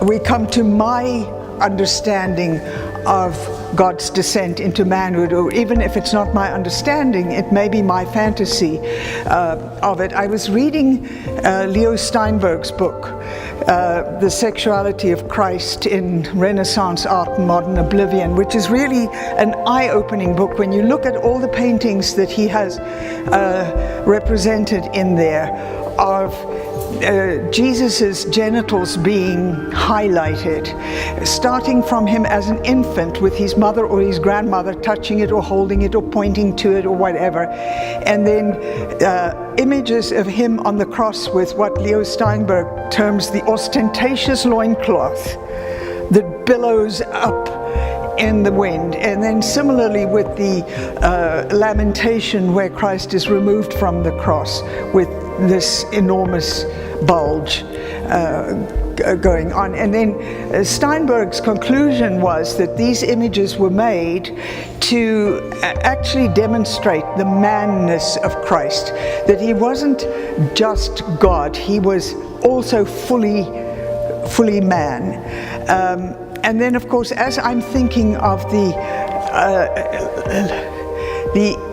we come to my understanding of God's descent into manhood, or even if it's not my understanding, it may be my fantasy of it. I was reading Leo Steinberg's book, The Sexuality of Christ in Renaissance Art and Modern Oblivion, which is really an eye-opening book when you look at all the paintings that he has represented in there of Jesus's genitals being highlighted, starting from him as an infant with his mother or his grandmother touching it or holding it or pointing to it or whatever, and then images of him on the cross with what Leo Steinberg terms the ostentatious loincloth that billows up in the wind, and then similarly with the lamentation where Christ is removed from the cross with this enormous bulge going on. And then Steinberg's conclusion was that these images were made to actually demonstrate the manness of Christ, that he wasn't just God, he was also fully man. And then, of course, as I'm thinking of the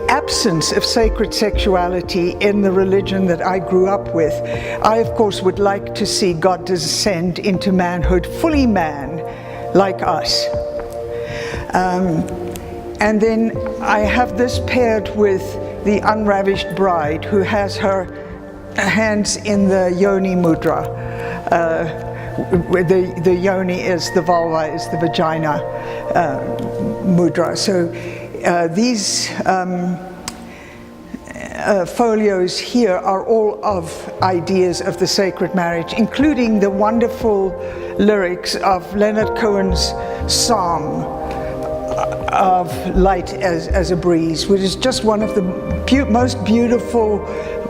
absence of sacred sexuality in the religion that I grew up with, I, of course, would like to see God descend into manhood, fully man, like us. And then I have this paired with the unravished bride who has her hands in the yoni mudra. The yoni is the vulva, is the vagina mudra. So these folios here are all of ideas of the sacred marriage, including the wonderful lyrics of Leonard Cohen's Psalm of Light as a Breeze, which is just one of the most beautiful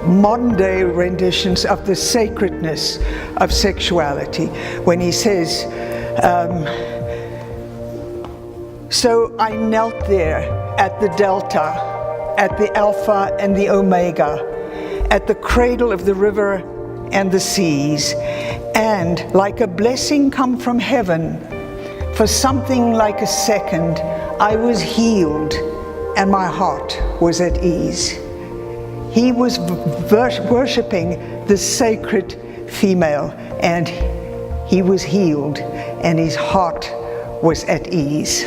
modern-day renditions of the sacredness of sexuality, when he says, so I knelt there at the delta, at the alpha and the omega, at the cradle of the river and the seas, and like a blessing come from heaven, for something like a second, I was healed and my heart was at ease. He was worshipping the sacred female, and he was healed and his heart was at ease.